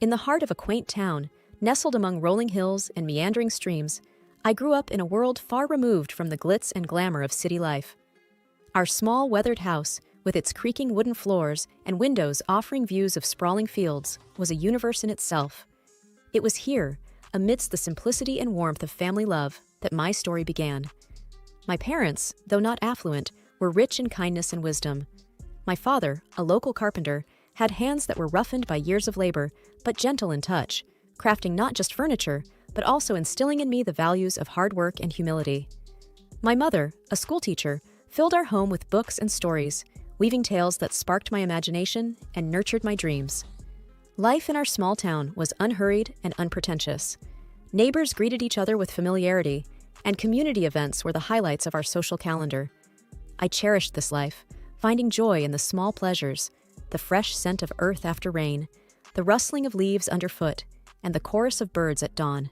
In the heart of a quaint town, nestled among rolling hills and meandering streams, I grew up in a world far removed from the glitz and glamour of city life. Our small, weathered house, with its creaking wooden floors and windows offering views of sprawling fields, was a universe in itself. It was here, amidst the simplicity and warmth of family love, that my story began. My parents, though not affluent, were rich in kindness and wisdom. My father, a local carpenter, had hands that were roughened by years of labor, but gentle in touch, crafting not just furniture, but also instilling in me the values of hard work and humility. My mother, a schoolteacher, filled our home with books and stories, weaving tales that sparked my imagination and nurtured my dreams. Life in our small town was unhurried and unpretentious. Neighbors greeted each other with familiarity, and community events were the highlights of our social calendar. I cherished this life, finding joy in the small pleasures, the fresh scent of earth after rain, the rustling of leaves underfoot, and the chorus of birds at dawn.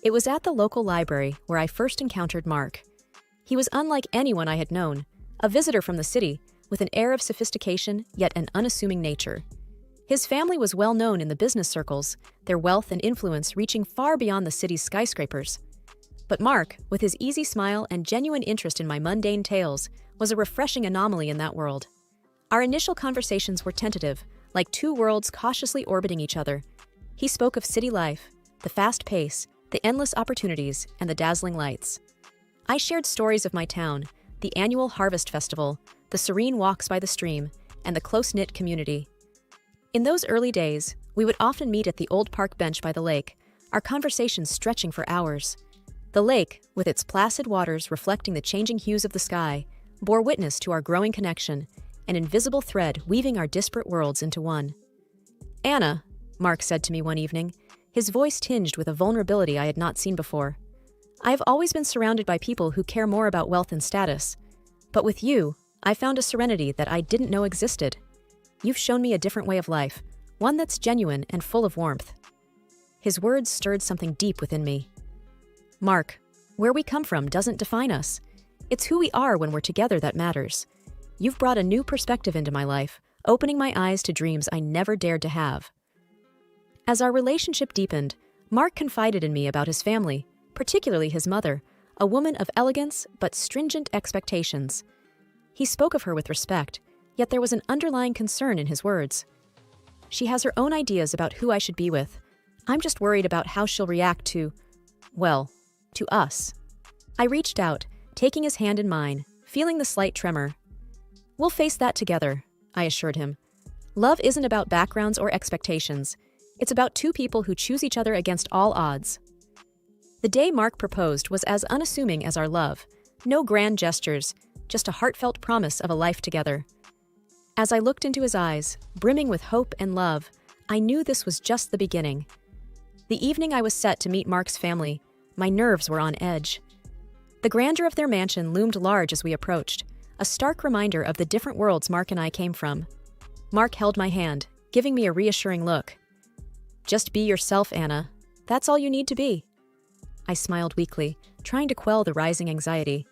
It was at the local library where I first encountered Mark. He was unlike anyone I had known, a visitor from the city, with an air of sophistication yet an unassuming nature. His family was well known in the business circles, their wealth and influence reaching far beyond the city's skyscrapers. But Mark, with his easy smile and genuine interest in my mundane tales, was a refreshing anomaly in that world. Our initial conversations were tentative, like two worlds cautiously orbiting each other. He spoke of city life, the fast pace, the endless opportunities, and the dazzling lights. I shared stories of my town, the annual harvest festival, the serene walks by the stream, and the close-knit community. In those early days, we would often meet at the old park bench by the lake, our conversations stretching for hours. The lake, with its placid waters reflecting the changing hues of the sky, bore witness to our growing connection, an invisible thread weaving our disparate worlds into one. "Anna," Mark said to me one evening, his voice tinged with a vulnerability I had not seen before. "I have always been surrounded by people who care more about wealth and status. But with you, I found a serenity that I didn't know existed. You've shown me a different way of life, one that's genuine and full of warmth." His words stirred something deep within me. "Mark, where we come from doesn't define us. It's who we are when we're together that matters. You've brought a new perspective into my life, opening my eyes to dreams I never dared to have." As our relationship deepened, Mark confided in me about his family, particularly his mother, a woman of elegance but stringent expectations. He spoke of her with respect, yet there was an underlying concern in his words. "She has her own ideas about who I should be with. I'm just worried about how she'll react to, well, to us." I reached out, taking his hand in mine, feeling the slight tremor. "We'll face that together," I assured him. "Love isn't about backgrounds or expectations. It's about two people who choose each other against all odds." The day Mark proposed was as unassuming as our love. No grand gestures, just a heartfelt promise of a life together. As I looked into his eyes, brimming with hope and love, I knew this was just the beginning. The evening I was set to meet Mark's family, my nerves were on edge. The grandeur of their mansion loomed large as we approached, a stark reminder of the different worlds Mark and I came from. Mark held my hand, giving me a reassuring look. "Just be yourself, Anna. That's all you need to be." I smiled weakly, trying to quell the rising anxiety.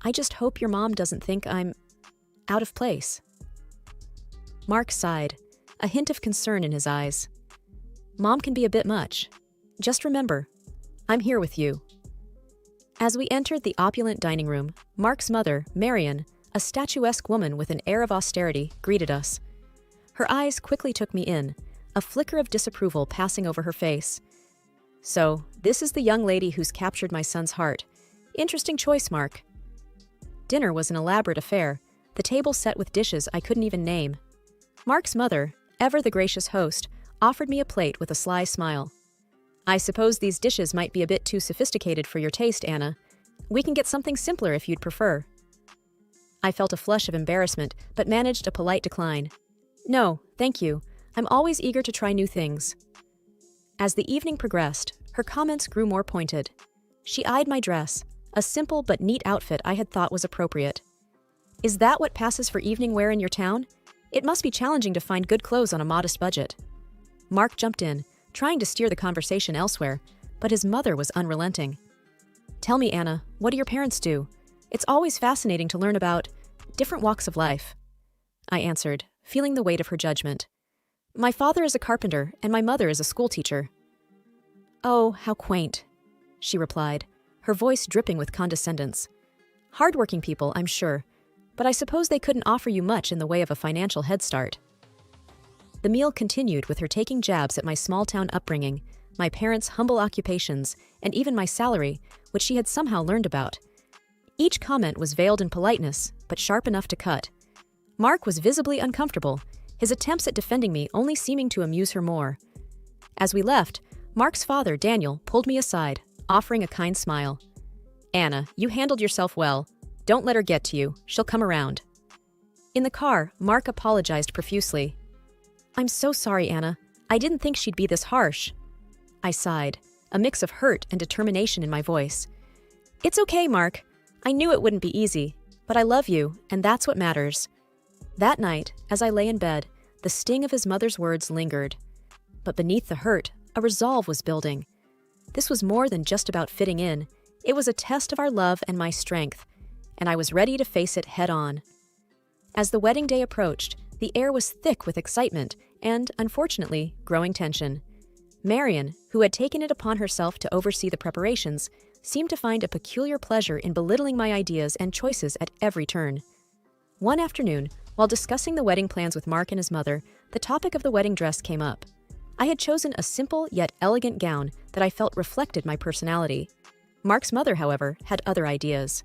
"I just hope your mom doesn't think I'm out of place." Mark sighed, a hint of concern in his eyes. "Mom can be a bit much. Just remember, I'm here with you." As we entered the opulent dining room, Mark's mother, Marion, a statuesque woman with an air of austerity, greeted us. Her eyes quickly took me in, a flicker of disapproval passing over her face. "So, this is the young lady who's captured my son's heart. Interesting choice, Mark." Dinner was an elaborate affair, the table set with dishes I couldn't even name. Mark's mother, ever the gracious host, offered me a plate with a sly smile. "I suppose these dishes might be a bit too sophisticated for your taste, Anna. We can get something simpler if you'd prefer." I felt a flush of embarrassment, but managed a polite decline. "No, thank you. I'm always eager to try new things." As the evening progressed, her comments grew more pointed. She eyed my dress, a simple but neat outfit I had thought was appropriate. "Is that what passes for evening wear in your town? It must be challenging to find good clothes on a modest budget." Mark jumped in, trying to steer the conversation elsewhere, but his mother was unrelenting. "Tell me, Anna, what do your parents do? It's always fascinating to learn about different walks of life." I answered, feeling the weight of her judgment. My father is a carpenter, and my mother is a schoolteacher." "Oh, how quaint," she replied, her voice dripping with condescendence. "Hardworking people, I'm sure, but I suppose they couldn't offer you much in the way of a financial head start." The meal continued with her taking jabs at my small-town upbringing, my parents' humble occupations, and even my salary, which she had somehow learned about. Each comment was veiled in politeness, but sharp enough to cut. Mark was visibly uncomfortable, his attempts at defending me only seeming to amuse her more. As we left, Mark's father, Daniel, pulled me aside, offering a kind smile. "Anna, you handled yourself well. Don't let her get to you. She'll come around." In the car, Mark apologized profusely. "I'm so sorry, Anna. I didn't think she'd be this harsh." I sighed, a mix of hurt and determination in my voice. "It's okay, Mark. I knew it wouldn't be easy, but I love you, and that's what matters." That night, as I lay in bed, the sting of his mother's words lingered. But beneath the hurt, a resolve was building. This was more than just about fitting in. It was a test of our love and my strength, and I was ready to face it head on. As the wedding day approached, the air was thick with excitement and, unfortunately, growing tension. Marion, who had taken it upon herself to oversee the preparations, seemed to find a peculiar pleasure in belittling my ideas and choices at every turn. One afternoon, while discussing the wedding plans with Mark and his mother, the topic of the wedding dress came up. I had chosen a simple yet elegant gown that I felt reflected my personality. Mark's mother, however, had other ideas.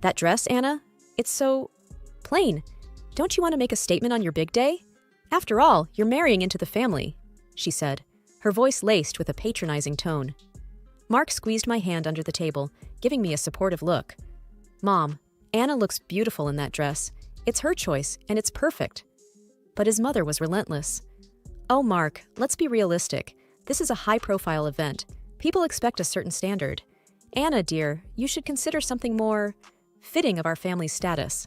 "That dress, Anna? It's so plain. Don't you want to make a statement on your big day? After all, you're marrying into the family," she said, her voice laced with a patronizing tone. Mark squeezed my hand under the table, giving me a supportive look. "Mom, Anna looks beautiful in that dress. It's her choice, and it's perfect." But his mother was relentless. "Oh, Mark, let's be realistic. This is a high-profile event. People expect a certain standard. Anna, dear, you should consider something more fitting of our family's status."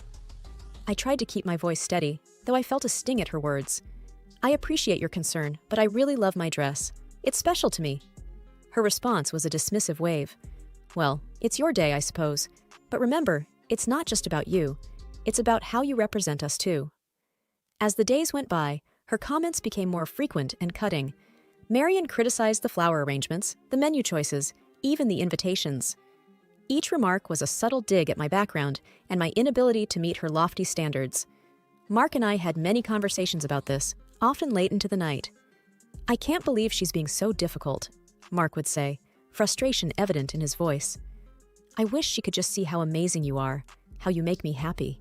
I tried to keep my voice steady, though I felt a sting at her words. "I appreciate your concern, but I really love my dress. It's special to me." Her response was a dismissive wave. "Well, it's your day, I suppose. But remember, it's not just about you. It's about how you represent us, too." As the days went by, her comments became more frequent and cutting. Marion criticized the flower arrangements, the menu choices, even the invitations. Each remark was a subtle dig at my background and my inability to meet her lofty standards. Mark and I had many conversations about this, often late into the night. "I can't believe she's being so difficult," Mark would say, frustration evident in his voice. "I wish she could just see how amazing you are, how you make me happy."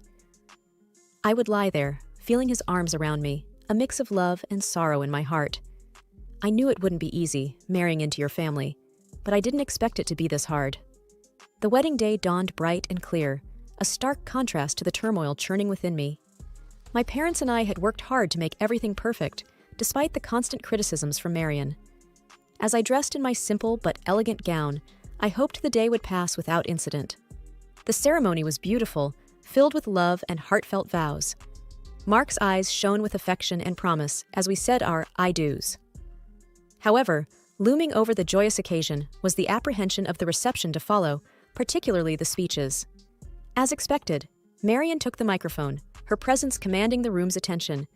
I would lie there, feeling his arms around me, a mix of love and sorrow in my heart. I knew it wouldn't be easy, marrying into your family, but I didn't expect it to be this hard. The wedding day dawned bright and clear, a stark contrast to the turmoil churning within me. My parents and I had worked hard to make everything perfect, despite the constant criticisms from Marion. As I dressed in my simple but elegant gown, I hoped the day would pass without incident. The ceremony was beautiful, filled with love and heartfelt vows. Mark's eyes shone with affection and promise as we said our I do's. However, looming over the joyous occasion was the apprehension of the reception to follow, particularly the speeches. As expected, Marion took the microphone, her presence commanding the room's attention.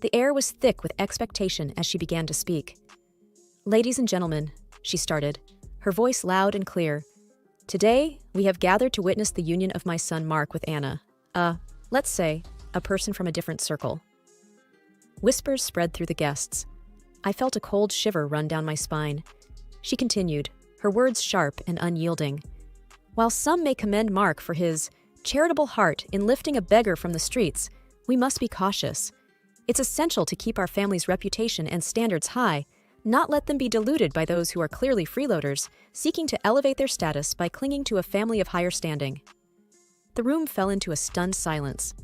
The air was thick with expectation as she began to speak. "Ladies and gentlemen," she started, her voice loud and clear, "today we have gathered to witness the union of my son Mark with Anna, let's say, a person from a different circle." Whispers spread through the guests. I felt a cold shiver run down my spine. She continued, her words sharp and unyielding. "While some may commend Mark for his charitable heart in lifting a beggar from the streets, we must be cautious. It's essential to keep our family's reputation and standards high, not let them be diluted by those who are clearly freeloaders, seeking to elevate their status by clinging to a family of higher standing." The room fell into a stunned silence.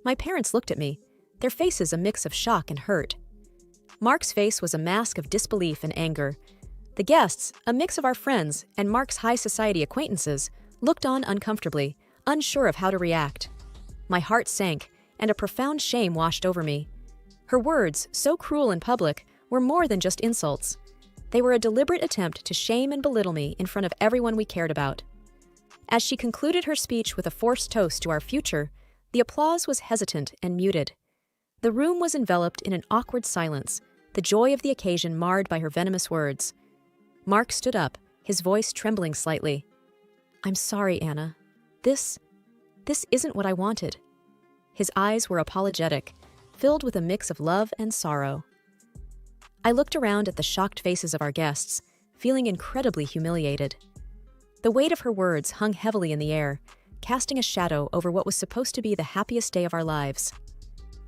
My parents looked at me, their faces a mix of shock and hurt. Mark's face was a mask of disbelief and anger. The guests, a mix of our friends and Mark's high society acquaintances, looked on uncomfortably, unsure of how to react. My heart sank, and a profound shame washed over me. Her words, so cruel in public, were more than just insults. They were a deliberate attempt to shame and belittle me in front of everyone we cared about. As she concluded her speech with a forced toast to our future, the applause was hesitant and muted. The room was enveloped in an awkward silence, the joy of the occasion marred by her venomous words. Mark stood up, his voice trembling slightly. "I'm sorry, Anna. This isn't what I wanted." His eyes were apologetic, filled with a mix of love and sorrow. I looked around at the shocked faces of our guests, feeling incredibly humiliated. The weight of her words hung heavily in the air, casting a shadow over what was supposed to be the happiest day of our lives.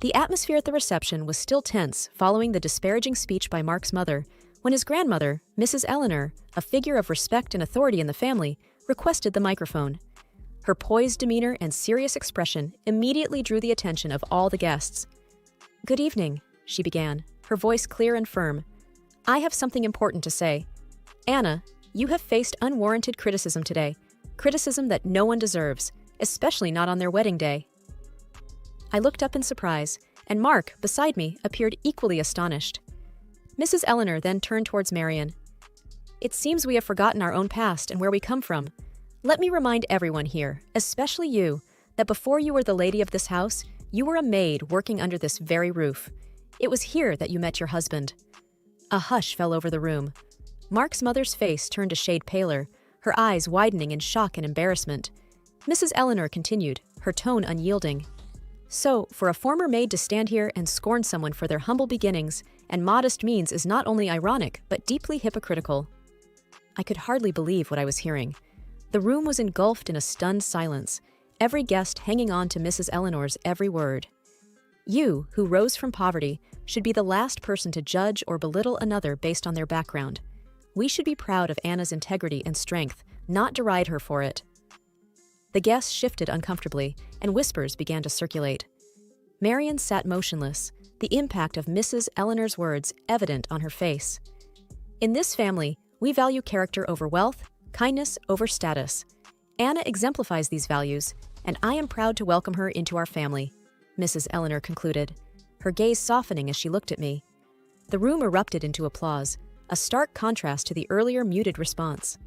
The atmosphere at the reception was still tense following the disparaging speech by Mark's mother, when his grandmother, Mrs. Eleanor, a figure of respect and authority in the family, requested the microphone. Her poised demeanor and serious expression immediately drew the attention of all the guests. "Good evening," she began, her voice clear and firm. "I have something important to say. Anna, you have faced unwarranted criticism today, criticism that no one deserves, especially not on their wedding day." I looked up in surprise, and Mark, beside me, appeared equally astonished. Mrs. Eleanor then turned towards Marian. "It seems we have forgotten our own past and where we come from. Let me remind everyone here, especially you, that before you were the lady of this house, you were a maid working under this very roof. It was here that you met your husband." A hush fell over the room. Mark's mother's face turned a shade paler, her eyes widening in shock and embarrassment. Mrs. Eleanor continued, her tone unyielding. "So, for a former maid to stand here and scorn someone for their humble beginnings and modest means is not only ironic, but deeply hypocritical." I could hardly believe what I was hearing. The room was engulfed in a stunned silence, every guest hanging on to Mrs. Eleanor's every word. You, who rose from poverty, should be the last person to judge or belittle another based on their background. We should be proud of Anna's integrity and strength, not deride her for it. The guests shifted uncomfortably, and whispers began to circulate. Marian sat motionless, the impact of Mrs. Eleanor's words evident on her face. In this family, we value character over wealth, kindness over status. Anna exemplifies these values, and I am proud to welcome her into our family, Mrs. Eleanor concluded, her gaze softening as she looked at me. The room erupted into applause, a stark contrast to the earlier muted response.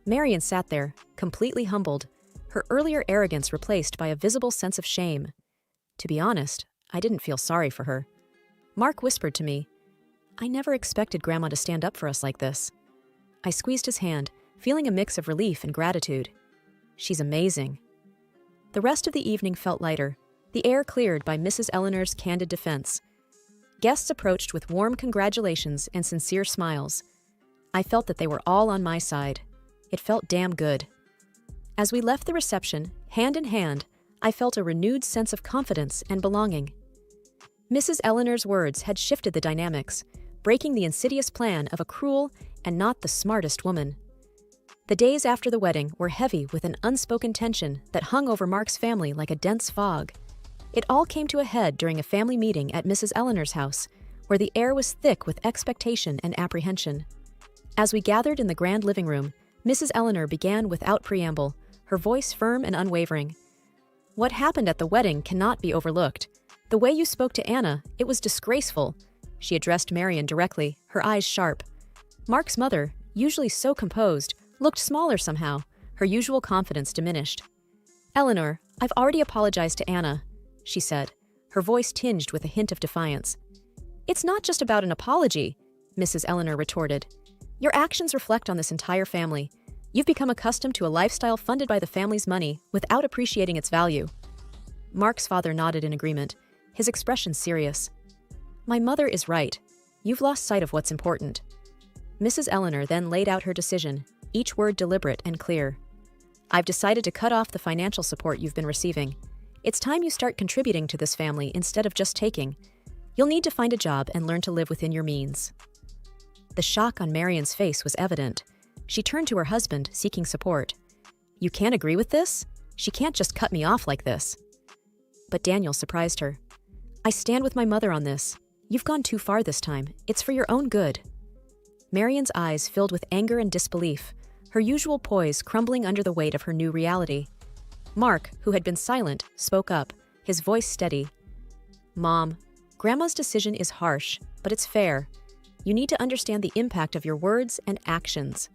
Marian sat there, completely humbled, her earlier arrogance replaced by a visible sense of shame. To be honest, I didn't feel sorry for her. Mark whispered to me, "I never expected Grandma to stand up for us like this." I squeezed his hand, feeling a mix of relief and gratitude. "She's amazing." The rest of the evening felt lighter, the air cleared by Mrs. Eleanor's candid defense. Guests approached with warm congratulations and sincere smiles. I felt that they were all on my side. It felt damn good. As we left the reception, hand in hand, I felt a renewed sense of confidence and belonging. Mrs. Eleanor's words had shifted the dynamics, breaking the insidious plan of a cruel and not the smartest woman. The days after the wedding were heavy with an unspoken tension that hung over Mark's family like a dense fog. It all came to a head during a family meeting at Mrs. Eleanor's house, where the air was thick with expectation and apprehension. As we gathered in the grand living room, Mrs. Eleanor began without preamble, her voice firm and unwavering. "What happened at the wedding cannot be overlooked. The way you spoke to Anna, it was disgraceful." She addressed Marian directly, her eyes sharp. Mark's mother, usually so composed, looked smaller somehow, her usual confidence diminished. "Eleanor, I've already apologized to Anna," she said, her voice tinged with a hint of defiance. "It's not just about an apology," Mrs. Eleanor retorted. "Your actions reflect on this entire family. You've become accustomed to a lifestyle funded by the family's money without appreciating its value." Mark's father nodded in agreement, his expression serious. "My mother is right. You've lost sight of what's important." Mrs. Eleanor then laid out her decision, each word deliberate and clear. "I've decided to cut off the financial support you've been receiving. It's time you start contributing to this family instead of just taking. You'll need to find a job and learn to live within your means." The shock on Marian's face was evident. She turned to her husband, seeking support. "You can't agree with this? She can't just cut me off like this." But Daniel surprised her. "I stand with my mother on this. You've gone too far this time. It's for your own good." Marian's eyes filled with anger and disbelief, her usual poise crumbling under the weight of her new reality. Mark, who had been silent, spoke up, his voice steady. "Mom, Grandma's decision is harsh, but it's fair. You need to understand the impact of your words and actions."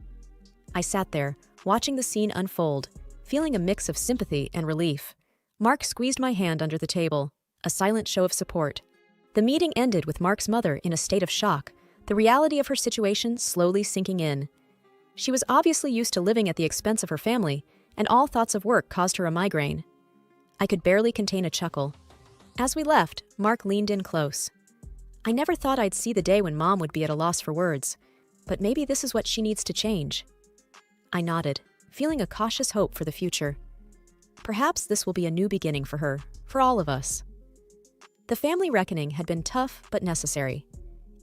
I sat there, watching the scene unfold, feeling a mix of sympathy and relief. Mark squeezed my hand under the table, a silent show of support. The meeting ended with Mark's mother in a state of shock, the reality of her situation slowly sinking in. She was obviously used to living at the expense of her family, and all thoughts of work caused her a migraine. I could barely contain a chuckle. As we left, Mark leaned in close. I never thought I'd see the day when Mom would be at a loss for words, but maybe this is what she needs to change. I nodded, feeling a cautious hope for the future. Perhaps this will be a new beginning for her, for all of us. The family reckoning had been tough but necessary.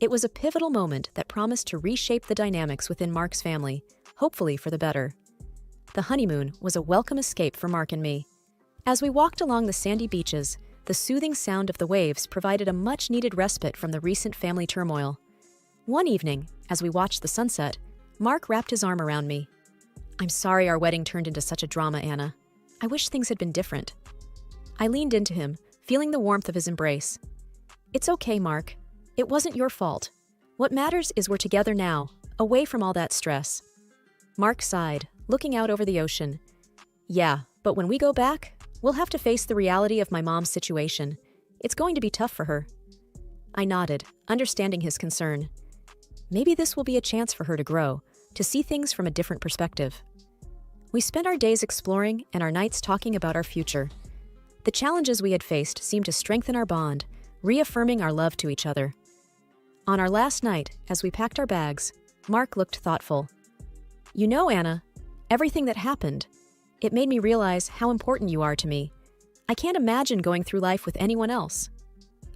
It was a pivotal moment that promised to reshape the dynamics within Mark's family, hopefully for the better. The honeymoon was a welcome escape for Mark and me. As we walked along the sandy beaches, the soothing sound of the waves provided a much-needed respite from the recent family turmoil. One evening, as we watched the sunset, Mark wrapped his arm around me. "I'm sorry our wedding turned into such a drama, Anna. I wish things had been different." I leaned into him, feeling the warmth of his embrace. "It's okay, Mark. It wasn't your fault. What matters is we're together now, away from all that stress." Mark sighed, looking out over the ocean. "Yeah, but when we go back, we'll have to face the reality of my mom's situation. It's going to be tough for her." I nodded, understanding his concern. Maybe this will be a chance for her to grow, to see things from a different perspective. We spent our days exploring and our nights talking about our future. The challenges we had faced seemed to strengthen our bond, reaffirming our love to each other. On our last night, as we packed our bags, Mark looked thoughtful. "You know, Anna, everything that happened, it made me realize how important you are to me. I can't imagine going through life with anyone else."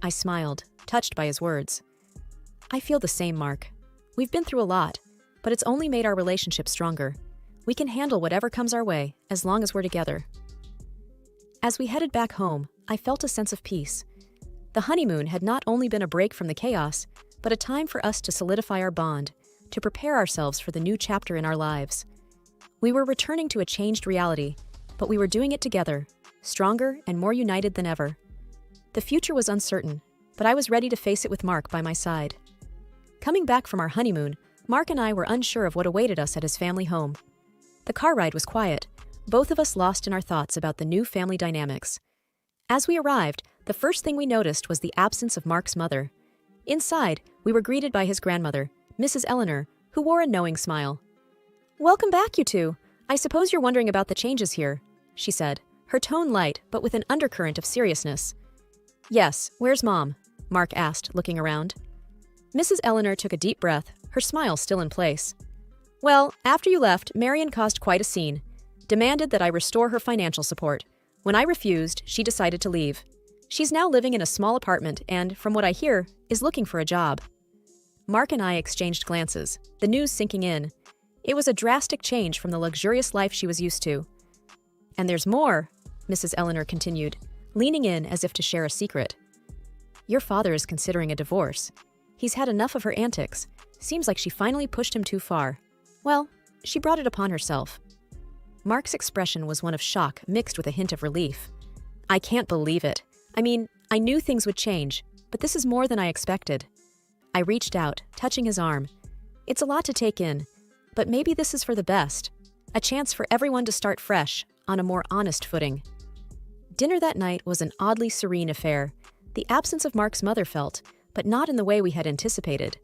I smiled, touched by his words. "I feel the same, Mark. We've been through a lot, but it's only made our relationship stronger. We can handle whatever comes our way as long as we're together." As we headed back home, I felt a sense of peace. The honeymoon had not only been a break from the chaos, but a time for us to solidify our bond, to prepare ourselves for the new chapter in our lives. We were returning to a changed reality, but we were doing it together, stronger and more united than ever. The future was uncertain, but I was ready to face it with Mark by my side. Coming back from our honeymoon, Mark and I were unsure of what awaited us at his family home. The car ride was quiet, both of us lost in our thoughts about the new family dynamics. As we arrived, the first thing we noticed was the absence of Mark's mother. Inside, we were greeted by his grandmother, Mrs. Eleanor, who wore a knowing smile. "Welcome back, you two. I suppose you're wondering about the changes here," she said, her tone light but with an undercurrent of seriousness. "Yes, where's Mom?" Mark asked, looking around. Mrs. Eleanor took a deep breath, her smile still in place. "Well, after you left, Marion caused quite a scene. Demanded that I restore her financial support. When I refused, she decided to leave. She's now living in a small apartment and, from what I hear, is looking for a job." Mark and I exchanged glances, the news sinking in. It was a drastic change from the luxurious life she was used to. "And there's more," Mrs. Eleanor continued, leaning in as if to share a secret. "Your father is considering a divorce. He's had enough of her antics. Seems like she finally pushed him too far. Well, she brought it upon herself." Mark's expression was one of shock mixed with a hint of relief. "I can't believe it. I mean, I knew things would change, but this is more than I expected." I reached out, touching his arm. "It's a lot to take in, but maybe this is for the best. A chance for everyone to start fresh, on a more honest footing." Dinner that night was an oddly serene affair. The absence of Mark's mother felt, but not in the way we had anticipated.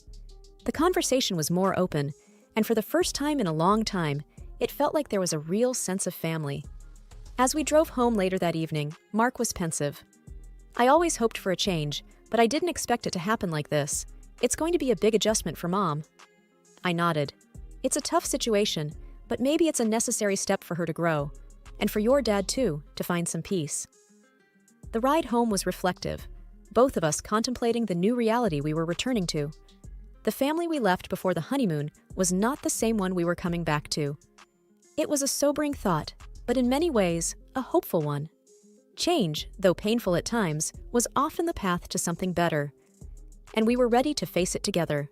The conversation was more open, and for the first time in a long time, it felt like there was a real sense of family. As we drove home later that evening, Mark was pensive. "I always hoped for a change, but I didn't expect it to happen like this. It's going to be a big adjustment for Mom." I nodded. "It's a tough situation, but maybe it's a necessary step for her to grow, and for your dad too, to find some peace." The ride home was reflective, both of us contemplating the new reality we were returning to. The family we left before the honeymoon was not the same one we were coming back to. It was a sobering thought, but in many ways, a hopeful one. Change, though painful at times, was often the path to something better, and we were ready to face it together.